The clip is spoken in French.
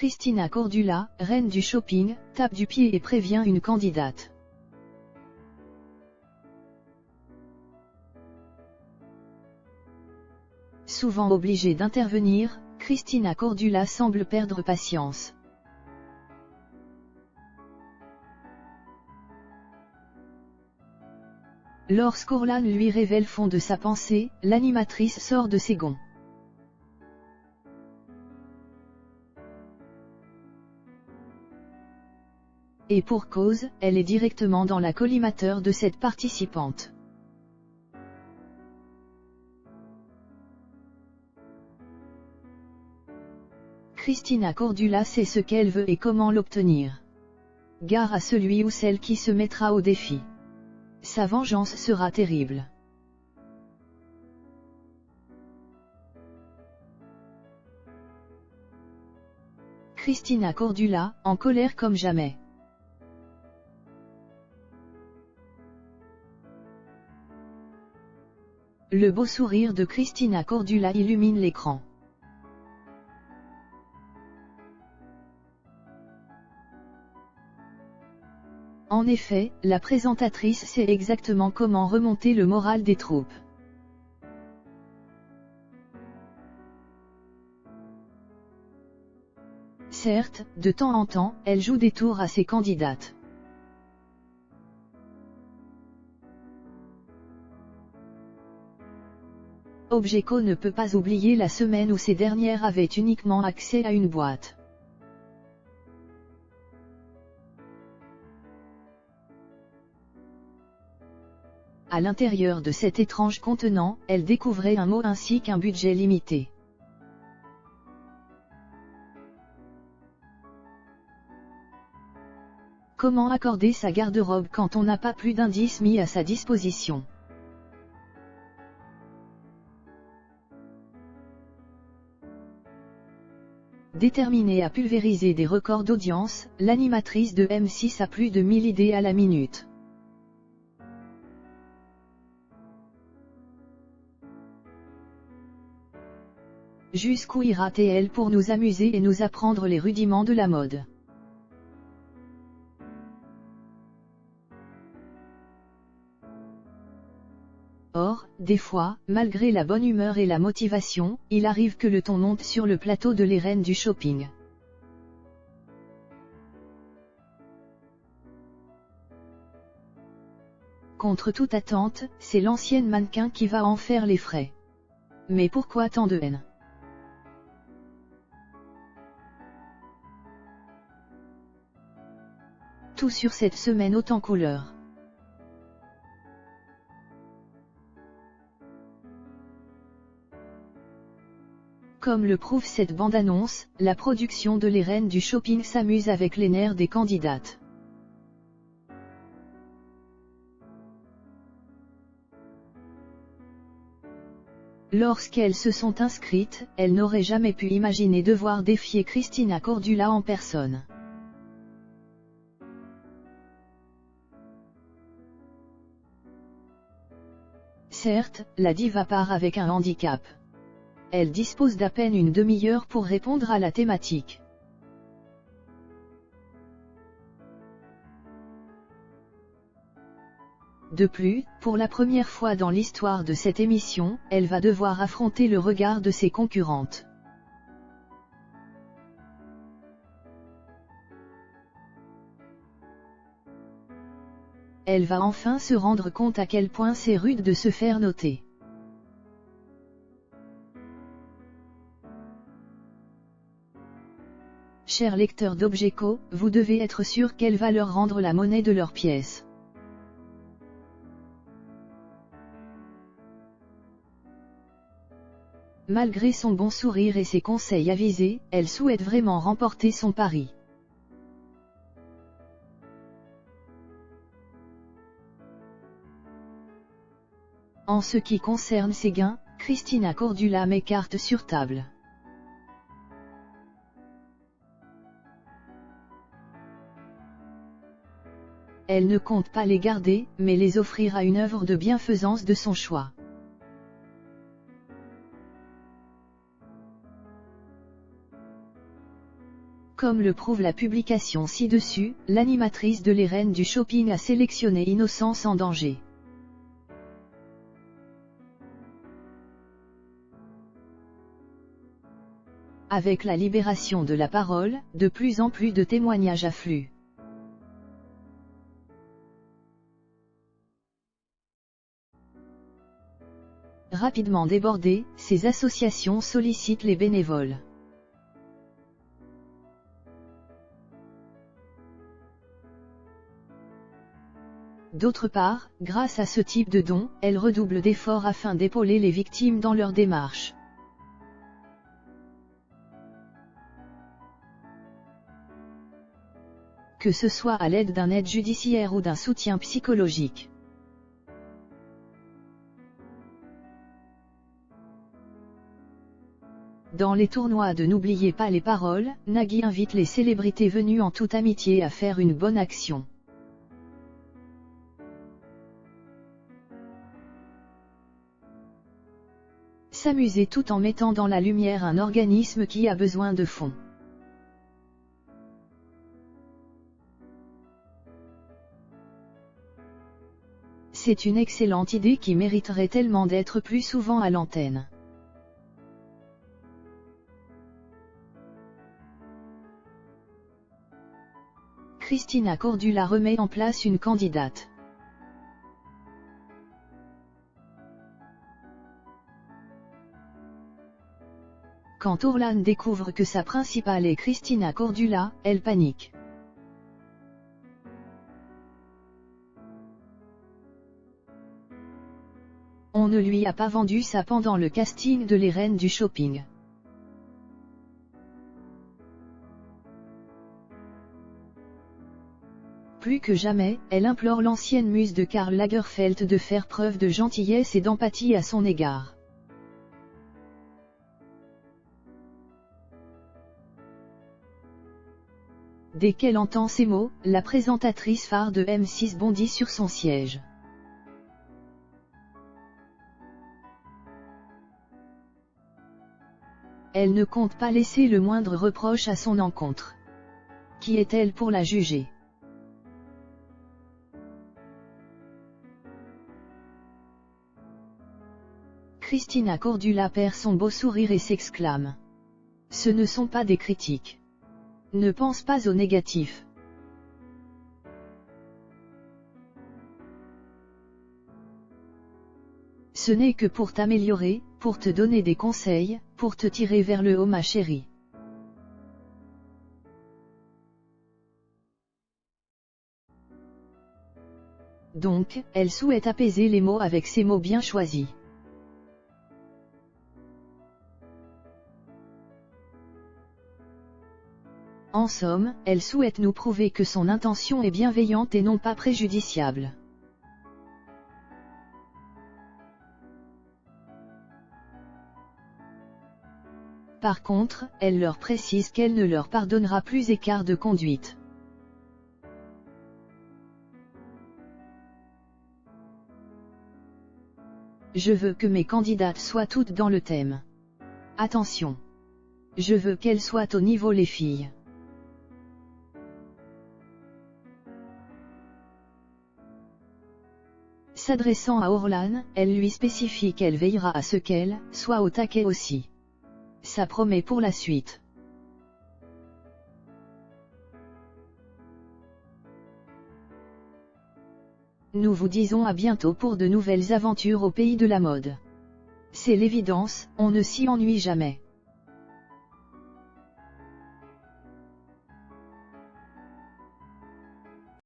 Cristina Cordula, reine du shopping, tape du pied et prévient une candidate. Souvent obligée d'intervenir, Cristina Cordula semble perdre patience. Lorsqu'Orlan lui révèle fond de sa pensée, l'animatrice sort de ses gonds. Et pour cause, elle est directement dans la collimateur de cette participante. Cristina Cordula sait ce qu'elle veut et comment l'obtenir. Gare à celui ou celle qui se mettra au défi. Sa vengeance sera terrible. Cristina Cordula, en colère comme jamais. Le beau sourire de Cristina Cordula illumine l'écran. En effet, la présentatrice sait exactement comment remonter le moral des troupes. Certes, de temps en temps, elle joue des tours à ses candidates. Objeco ne peut pas oublier la semaine où ces dernières avaient uniquement accès à une boîte. À l'intérieur de cet étrange contenant, elle découvrait un mot ainsi qu'un budget limité. Comment accorder sa garde-robe quand on n'a pas plus d'indices mis à sa disposition? Déterminée à pulvériser des records d'audience, l'animatrice de M6 a plus de 1000 idées à la minute. Jusqu'où ira-t-elle pour nous amuser et nous apprendre les rudiments de la mode? Or, des fois, malgré la bonne humeur et la motivation, il arrive que le ton monte sur le plateau de les reines du shopping. Contre toute attente, c'est l'ancienne mannequin qui va en faire les frais. Mais pourquoi tant de haine? Tout sur cette semaine haute en couleurs. Comme le prouve cette bande-annonce, la production de Les Reines du Shopping s'amuse avec les nerfs des candidates. Lorsqu'elles se sont inscrites, elles n'auraient jamais pu imaginer devoir défier Cristina Cordula en personne. Certes, la diva part avec un handicap. Elle dispose d'à peine une demi-heure pour répondre à la thématique. De plus, pour la première fois dans l'histoire de cette émission, elle va devoir affronter le regard de ses concurrentes. Elle va enfin se rendre compte à quel point c'est rude de se faire noter. Chers lecteurs d'Objeco, vous devez être sûr qu'elle va leur rendre la monnaie de leurs pièces. Malgré son bon sourire et ses conseils avisés, elle souhaite vraiment remporter son pari. En ce qui concerne ses gains, Cristina Cordula met carte sur table. Elle ne compte pas les garder, mais les offrir à une œuvre de bienfaisance de son choix. Comme le prouve la publication ci-dessus, l'animatrice de Les Reines du Shopping a sélectionné Innocence en danger. Avec la libération de la parole, de plus en plus de témoignages affluent. Rapidement débordées, ces associations sollicitent les bénévoles. D'autre part, grâce à ce type de dons, elles redoublent d'efforts afin d'épauler les victimes dans leur démarche. Que ce soit à l'aide d'un aide judiciaire ou d'un soutien psychologique. Dans les tournois de N'oubliez pas les paroles, Nagui invite les célébrités venues en toute amitié à faire une bonne action. S'amuser tout en mettant dans la lumière un organisme qui a besoin de fonds. C'est une excellente idée qui mériterait tellement d'être plus souvent à l'antenne. Christina Cordula remet en place une candidate. Quand Orlan découvre que sa principale est Christina Cordula, elle panique. On ne lui a pas vendu ça pendant le casting de Les Reines du Shopping. Plus que jamais, elle implore l'ancienne muse de Karl Lagerfeld de faire preuve de gentillesse et d'empathie à son égard. Dès qu'elle entend ces mots, la présentatrice phare de M6 bondit sur son siège. Elle ne compte pas laisser le moindre reproche à son encontre. Qui est-elle pour la juger? Christina Cordula perd son beau sourire et s'exclame. Ce ne sont pas des critiques. Ne pense pas au négatif. Ce n'est que pour t'améliorer, pour te donner des conseils, pour te tirer vers le haut ma chérie. Donc, elle souhaite apaiser les mots avec ces mots bien choisis. En somme, elle souhaite nous prouver que son intention est bienveillante et non pas préjudiciable. Par contre, elle leur précise qu'elle ne leur pardonnera plus écart de conduite. Je veux que mes candidates soient toutes dans le thème. Attention. Je veux qu'elles soient au niveau les filles. S'adressant à Orlan, elle lui spécifie qu'elle veillera à ce qu'elle soit au taquet aussi. Ça promet pour la suite. Nous vous disons à bientôt pour de nouvelles aventures au pays de la mode. C'est l'évidence, on ne s'y ennuie jamais.